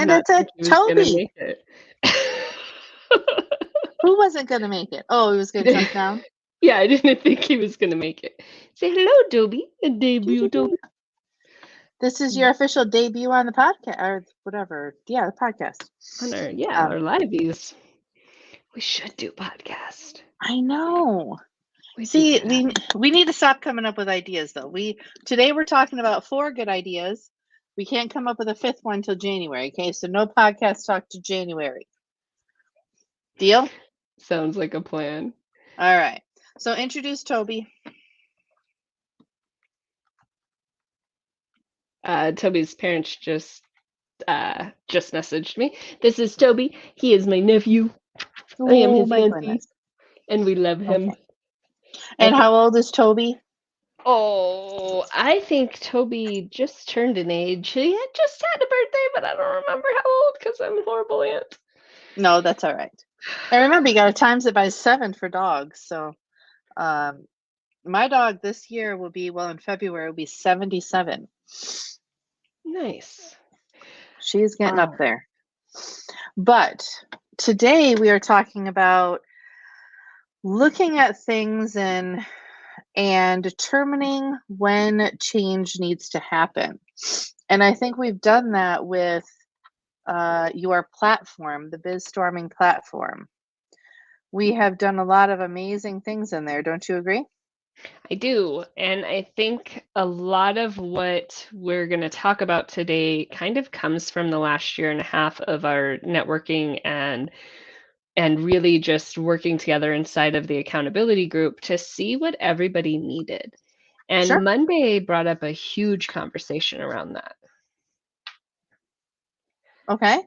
did And not it's a think he was gonna Toby. make it. Who wasn't going to make it? Oh, he was going to come down? Yeah, I didn't think he was gonna make it. Say hello, Toby. A debut, Toby. This is your official debut on the podcast, or whatever. Yeah, the podcast. On our Um, our liveys. We should do podcast. I know. We'd be See, good at it. we need to stop coming up with ideas, though. Today we're talking about 4 good ideas. We can't come up with a 5th one till January. Okay, so no podcast talk to January. Deal? Sounds like a plan. All right. So introduce Toby. Toby's parents just messaged me. This is Toby. He is my nephew. I am Oh his my auntie, goodness. and we love him. Okay. And Okay. how old is Toby? Oh, I think Toby just turned an age. He had just had a birthday, but I don't remember how old because I'm a horrible aunt. No, that's all right. And remember, you got to times it by 7 for dogs. So, my dog this year will be, well, in February, will be 77. Nice. She's getting up there. But today we are talking about looking at things and determining when change needs to happen. And I think we've done that with your platform, the BizStorming platform. We have done a lot of amazing things in there. Don't you agree? I do. And I think a lot of what we're going to talk about today kind of comes from the last year and a half of our networking and really just working together inside of the accountability group to see what everybody needed. And Sure. Monday brought up a huge conversation around that. Okay.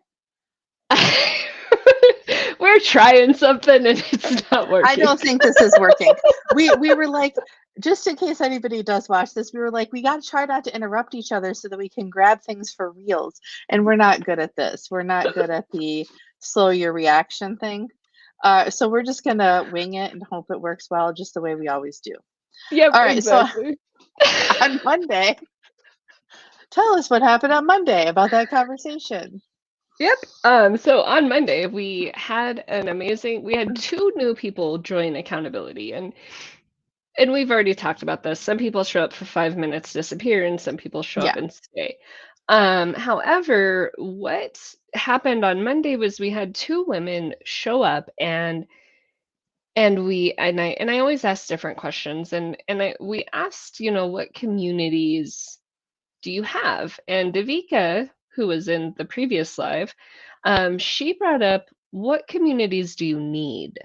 We're trying something and it's not working. I don't think this is working. We were like, just in case anybody does watch this, we were like, we got to try not to interrupt each other so that we can grab things for reels. And we're not good at this. We're not good at the slow your reaction thing. So we're just going to wing it and hope it works well, just the way we always do. Yep, all right, exactly. So on Monday, tell us what happened on Monday about that conversation. Yep. So on Monday we had 2 new people join accountability, and we've already talked about this. Some people show up for 5 minutes, disappear, and some people show up and stay. However, what happened on Monday was we had 2 women show up, and I always ask different questions, and we asked, what communities do you have? And Davika, who was in the previous live, she brought up, what communities do you need?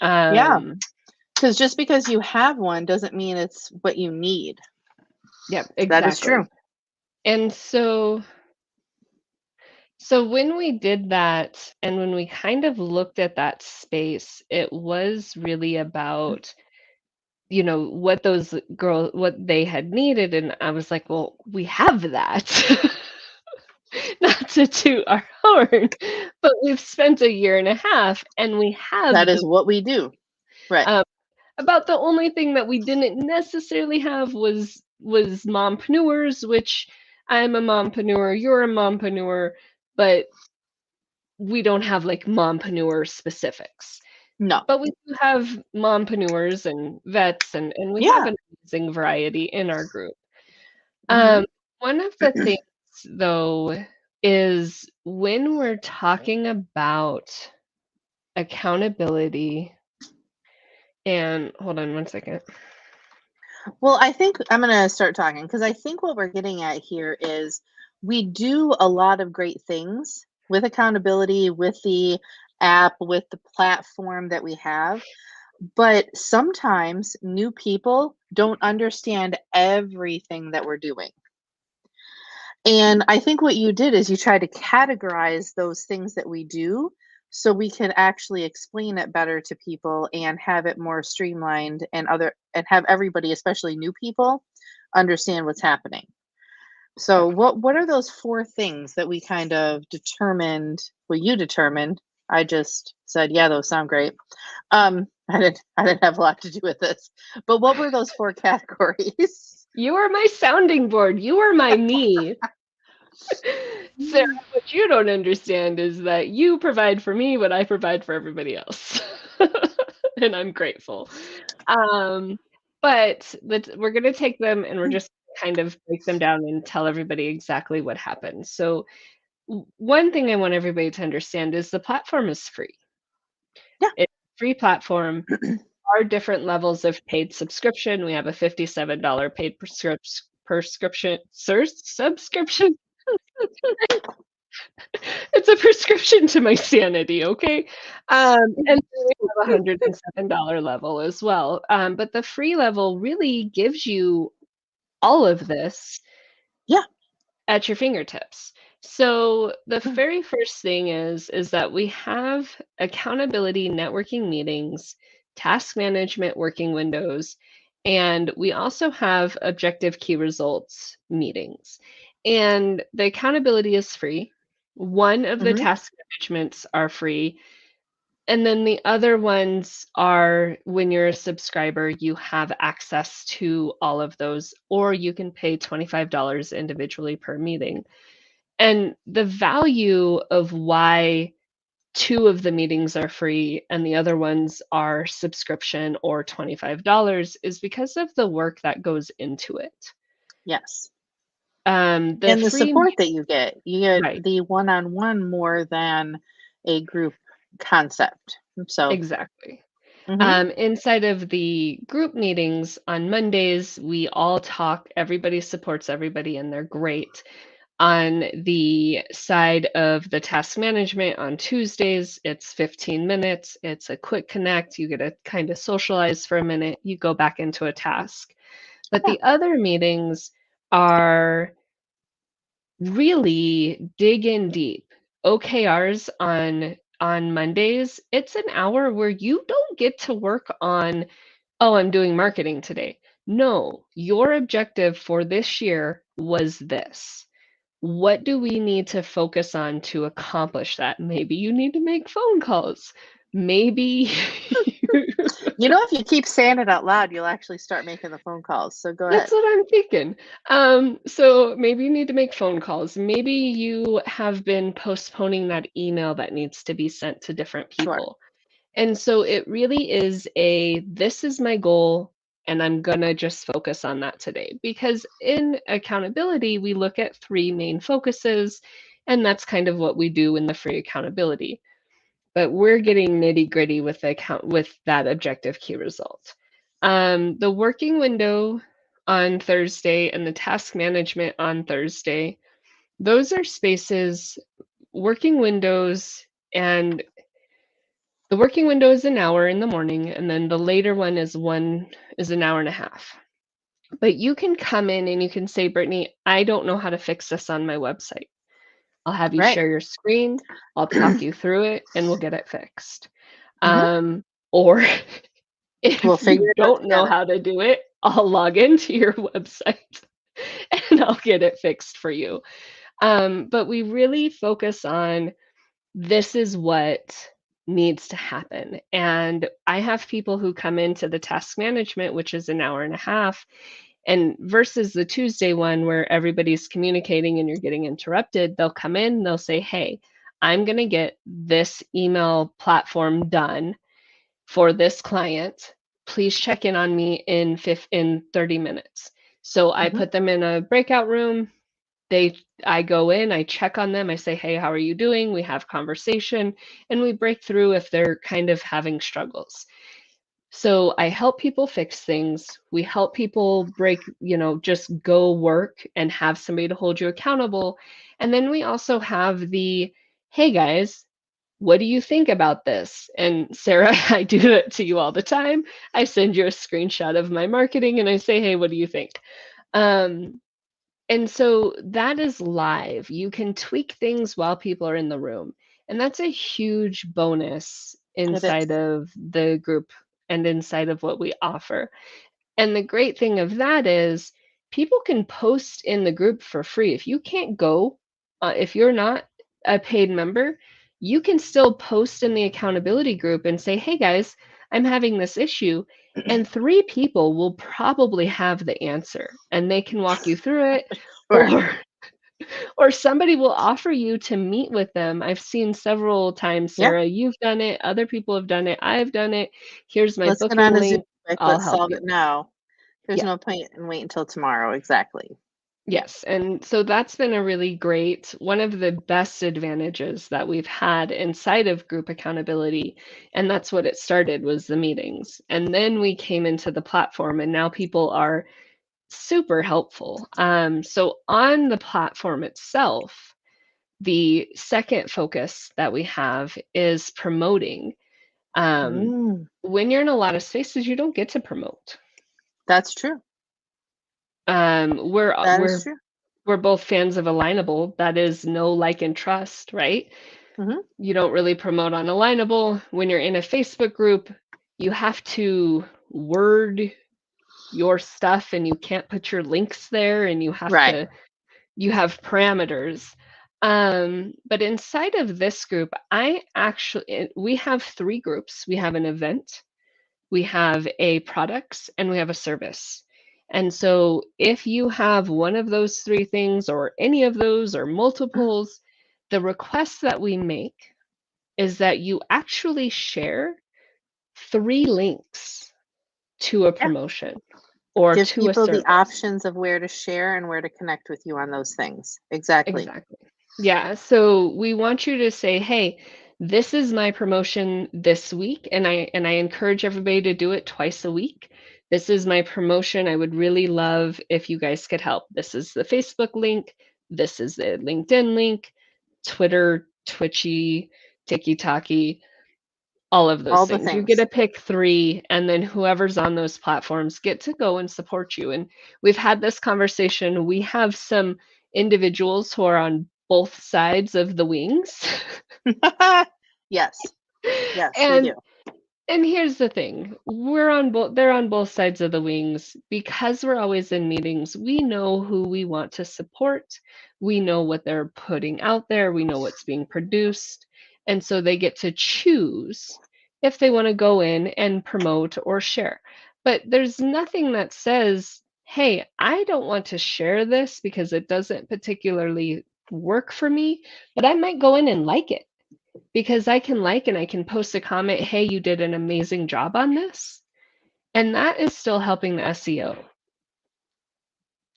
Because just because you have one doesn't mean it's what you need. Yep, exactly. That is true. And so when we did that, and when we kind of looked at that space, it was really about what they had needed, and I was like, well, we have that. Not to toot our horn, but we've spent a year and a half and we have that is what we do, right? About the only thing that we didn't necessarily have was mompreneurs, which I'm a mompreneur, you're a mompreneur, but we don't have like mompreneur specifics. No. But we do have mompreneurs and vets, and we have an amazing variety in our group. One of the things, though, is when we're talking about accountability, and hold on one second. Well, I think I'm going to start talking, because I think what we're getting at here is we do a lot of great things with accountability, with the app, with the platform that we have. But sometimes new people don't understand everything that we're doing. And I think what you did is you tried to categorize those things that we do so we can actually explain it better to people and have it more streamlined, and have everybody, especially new people, understand what's happening. So what are those 4 things that we kind of determined? Well, you determined. I just said, yeah, those sound great. I didn't have a lot to do with this. But what were those 4 categories? You are my sounding board. You are my me. Sarah, what you don't understand is that you provide for me what I provide for everybody else. And I'm grateful. Um, but we're going to take them and we're just kind of break them down and tell everybody exactly what happened. So, one thing I want everybody to understand is the platform is free. Yeah. It's a free platform. Are different levels of paid subscription. We have a $57 paid subscription. It's a prescription to my sanity, okay? And then we have a $107 level as well. But the free level really gives you all of this Yeah. at your fingertips. So the very first thing is that we have accountability networking meetings, task management working windows, and we also have objective key results meetings. And the accountability is free. One of the Hmm. task managements are free. And then the other ones are when you're a subscriber, you have access to all of those, or you can pay $25 individually per meeting. And the value of why two of the meetings are free and the other ones are subscription or $25 is because of the work that goes into it. Yes. The And the free, support that you get right, the one-on-one more than a group concept. So, exactly. hmm Inside of the group meetings on Mondays, we all talk, everybody supports everybody, and they're great. On the side of the task management on Tuesdays, it's 15 minutes. It's a quick connect. You get to kind of socialize for a minute. You go back into a task. But yeah, the other meetings are really dig in deep. OKRs on Mondays, it's an hour where you don't get to work on, oh, I'm doing marketing today. No, your objective for this year was this. What do we need to focus on to accomplish that? Maybe you need to make phone calls. Maybe if you keep saying it out loud, you'll actually start making the phone calls. So go that's ahead. what I'm thinking. So maybe you need to make phone calls. Maybe you have been postponing that email that needs to be sent to different Sure. people. And so it really is this is my goal, and I'm gonna just focus on that today. Because in accountability, we look at three main focuses, and that's kind of what we do in the free accountability. But we're getting nitty gritty with with that objective key result. The working window on Thursday and the task management on Thursday, those are spaces, working windows, and the working window is an hour in the morning, and then the later one is an hour and a half. But you can come in and you can say, Brittany, I don't know how to fix this on my website. I'll have you Right. share your screen, I'll talk you through it, and we'll get it fixed. Hmm. Or We'll if figure you it out don't know together. how to do it, I'll log into your website and I'll get it fixed for you. But we really focus on this is what needs to happen. And I have people who come into the task management, which is an hour and a half, and versus the Tuesday one where everybody's communicating and you're getting interrupted, they'll come in, they'll say, hey, I'm going to get this email platform done for this client. Please check in on me in 30 minutes. So I Hmm. put them in a breakout room. I go in, I check on them, I say, hey, how are you doing? We have conversation and we break through if they're kind of having struggles. So I help people fix things. We help people just go work and have somebody to hold you accountable. And then we also have hey guys, what do you think about this? And Sarah, I do that to you all the time. I send you a screenshot of my marketing and I say, hey, what do you think? Um, and so that is live. You can tweak things while people are in the room. And that's a huge bonus It is. inside of the group and inside of what we offer. And the great thing of that is people can post in the group for free. If you can't go, if you're not a paid member, you can still post in the accountability group and say, hey guys, I'm having this issue. And three people will probably have the answer and they can walk you through it, Sure. or Or somebody will offer you to meet with them. I've seen several times, Yeah. Sarah, you've done it, other people have done it, I've done it. Here's my Let's get booking on a Zoom link. quick. I'll Let's help solve you. it now. There's Yeah. no point in wait until tomorrow. Exactly. Yes, and so that's been a really great one of the best advantages that we've had inside of group accountability, and that's what it started was the meetings. And then we came into the platform and now people are super helpful. So on the platform itself, the second focus that we have is promoting. Um, Mm, when you're in a lot of spaces, you don't get to promote. that's true. Um, we're That is we're true. we're both fans of Alignable. That is know, like, and trust, right? Hmm. You don't really promote on Alignable. When you're in a Facebook group, you have to word your stuff and you can't put your links there and Right. you have parameters. But inside of this group, we have three groups. We have an event, we have a products, and we have a service. And so if you have one of those three things or any of those or multiples, the request that we make is that you actually share three links to a Yeah. promotion or Give to a people the service. options of where to share and where to connect with you on those things. Exactly. Exactly. Yeah. So we want you to say, hey, this is my promotion this week. And I encourage everybody to do it twice a week. This is my promotion. I would really love if you guys could help. This is the Facebook link. This is the LinkedIn link, Twitter, Twitchy, TikTok, all of those All the things. You get things. to pick three, and then whoever's on those platforms get to go and support you. And we've had this conversation. We have some individuals who are on both sides of the wings. Yes. Yes, we do. and and here's the thing. They're on both sides of the wings because we're always in meetings. We know who we want to support. We know what they're putting out there. We know what's being produced. And so they get to choose if they want to go in and promote or share. But there's nothing that says, "Hey, I don't want to share this because it doesn't particularly work for me, but I might go in and like it." Because I can like and I can post a comment, hey, you did an amazing job on this. And that is still helping the SEO.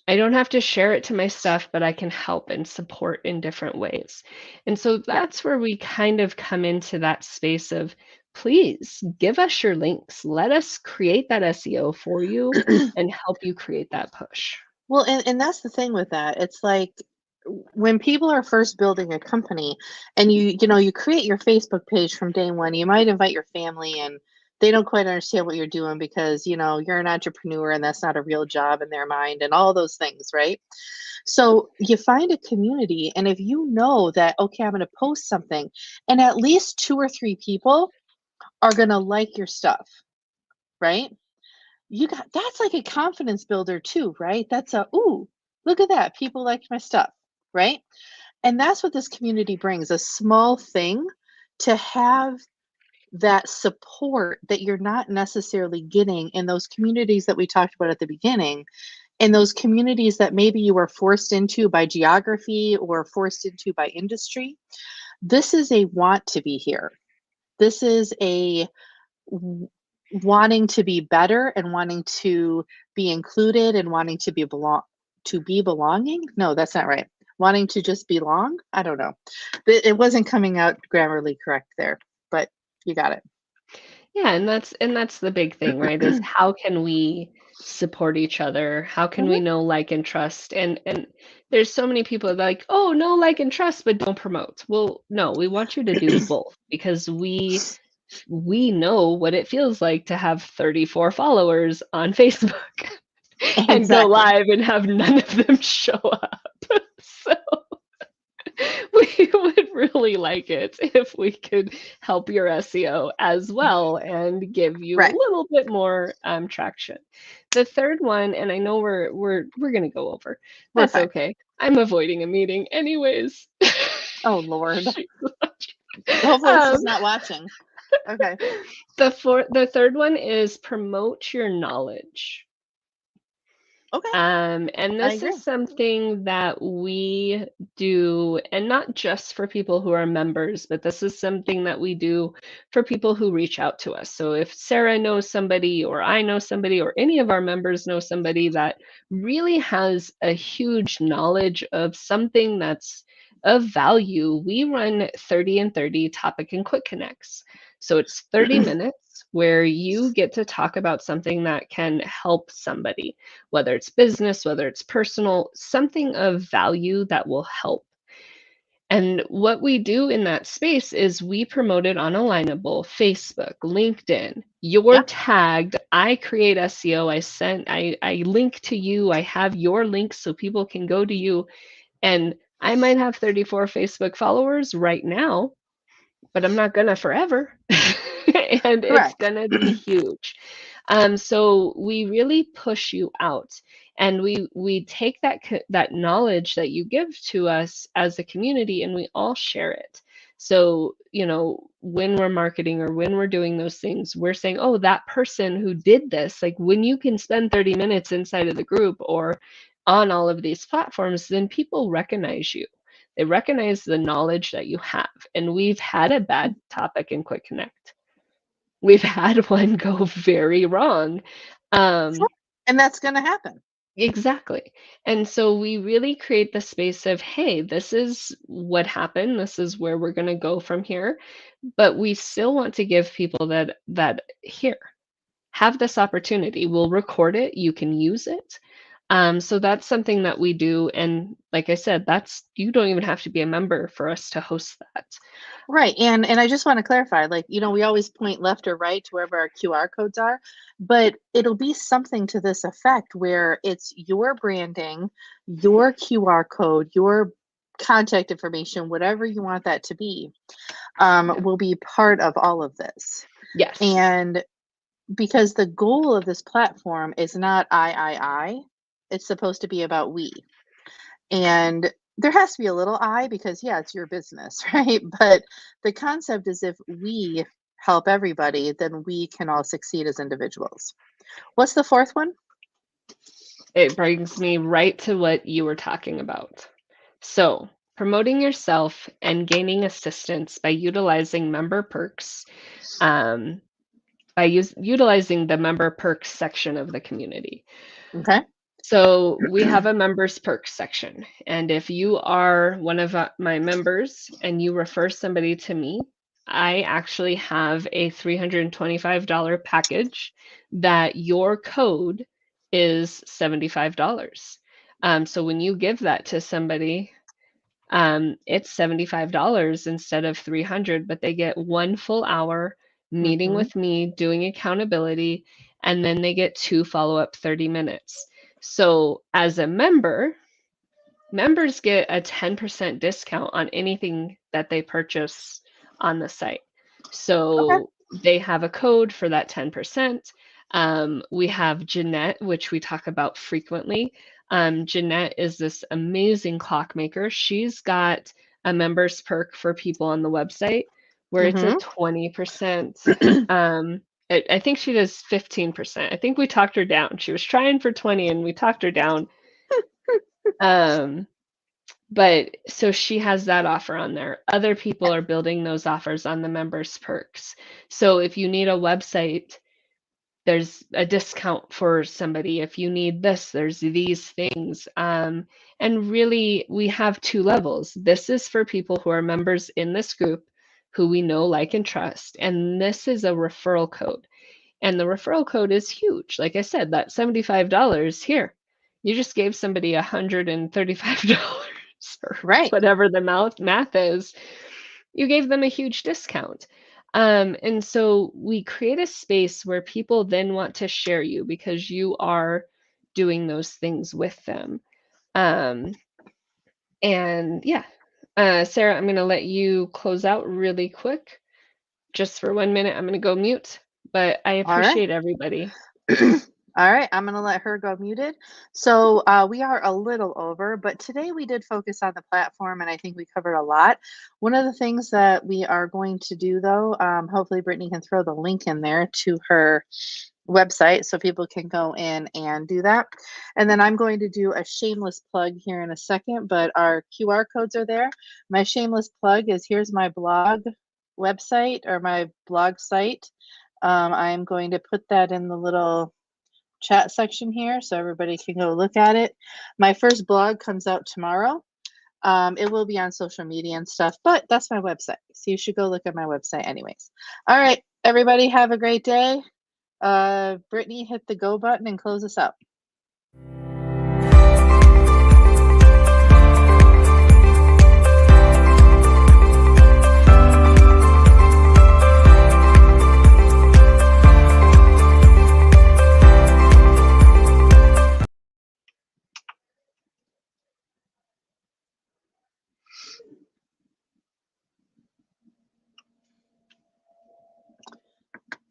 I don't have to share it to my stuff, but I can help and support in different ways. And so Yeah. that's where we kind of come into that space of please give us your links. Let us create that SEO for you and help you create that push. Well, and that's the thing with that. It's like when people are first building a company and you create your Facebook page from day one, you might invite your family and they don't quite understand what you're doing because, you're an entrepreneur and that's not a real job in their mind and all those things, right? So you find a community and if you know that, okay, I'm going to post something and at least two or three people are going to like your stuff, right? That's like a confidence builder too, right? That's ooh, look at that. People like my stuff, right? And that's what this community brings, a small thing to have that support that you're not necessarily getting in those communities that we talked about at the beginning, in those communities that maybe you were forced into by geography or forced into by industry. This is a want to be here. This is a wanting to be better and wanting to be included and wanting to be belonging. No, that's not right. Wanting to just belong. I don't know. It wasn't coming out grammarly correct there, but you got it. Yeah, and that's the big thing, right? Is how can we support each other? How can we Mhm. know, like, and trust? And there's so many people that are like, oh, know, like, and trust, but don't promote. Well, no, we want you to do both because we know what it feels like to have 34 followers on Facebook and go Exactly. live and have none of them show up. So we would really like it if we could help your SEO as well and give you a Right. little bit more traction. The third one, and I know we're gonna go over. We're That's fine. okay. I'm avoiding a meeting anyways. Oh Lord. She's watching. Hopefully um, she's not watching. Okay. the third one is promote your knowledge. Okay. And I this is agree. something that we do, and not just for people who are members, but this is something that we do for people who reach out to us. So if Sarah knows somebody, or I know somebody, or any of our members know somebody that really has a huge knowledge of something that's of value, we run 30 and 30 topic and quick connects. So it's 30 minutes where you get to talk about something that can help somebody, whether it's business, whether it's personal, something of value that will help. And what we do in that space is we promote it on Alignable, Facebook, LinkedIn. You're Yeah. tagged. I create SEO. I link to you. I have your links so people can go to you. And I might have 34 Facebook followers right now, but I'm not gonna forever. And it's Correct. gonna be huge. So we really push you out, and we take that knowledge that you give to us as a community, and we all share it. So, when we're marketing or when we're doing those things, we're saying, oh, that person who did this, like when you can spend 30 minutes inside of the group or on all of these platforms, then people recognize you. They recognize the knowledge that you have. And we've had a bad topic in Quick Connect. We've had one go very wrong. Sure. Um, And that's going to happen. exactly. And so we really create the space of, hey, this is what happened. This is where we're going to go from here. But we still want to give people that here, have this opportunity. We'll record it. You can use it. So that's something that we do. And like I said, you don't even have to be a member for us to host that. Right. And I just want to clarify, like, we always point left or right to wherever our QR codes are, but it'll be something to this effect where it's your branding, your QR code, your contact information, whatever you want that to be, Yeah. will be part of all of this. Yes. And because the goal of this platform is not I, it's supposed to be about we. And there has to be a little I because, yeah, it's your business, right? But the concept is if we help everybody, then we can all succeed as individuals. What's the fourth one? It brings me right to what you were talking about. So, promoting yourself and gaining assistance by utilizing member perks, um, utilizing the member perks section of the community. Okay. So we have a members perks section. And if you are one of my members and you refer somebody to me, I actually have a $325 package that your code is $75. So when you give that to somebody, it's $75 instead of 300, but they get 1 full hour meeting Hmm. with me, doing accountability, and then they get 2 follow-up 30 minutes. So as a member, members get a 10% discount on anything that they purchase on the site. Okay. So they have a code for that 10%. We have Jeanette, which we talk about frequently. Jeanette is this amazing clockmaker. She's got a members perk for people on the website where it's a Hmm. 20%. I think she does 15%. I think we talked her down. She was trying for 20 and we talked her down. Um, but so she has that offer on there. Other people are building those offers on the members perks. So if you need a website, there's a discount for somebody. If you need this, there's these things. And really, we have 2 levels. This is for people who are members in this group who we know, like, and trust. And this is a referral code. And the referral code is huge. Like I said, that $75 here, you just gave somebody $135 or Right. whatever the math is. You gave them a huge discount. And so we create a space where people then want to share you because you are doing those things with them. Um, and yeah, Sarah, I'm going to let you close out really quick. Just for 1 minute, I'm going to go mute, but I All right. appreciate everybody. All right, I'm going to let her go muted. So we are a little over, but today we did focus on the platform and I think we covered a lot. One of the things that we are going to do, though, hopefully Brittany can throw the link in there to her website so people can go in and do that. And then I'm going to do a shameless plug here in a second, but our QR codes are there. My shameless plug is here's my blog website or my blog site. I'm going to put that in the little chat section here so everybody can go look at it. My first blog comes out tomorrow. It will be on social media and stuff, but that's my website. So you should go look at my website anyways. All right, everybody have a great day. Brittany, hit the go button and close us out.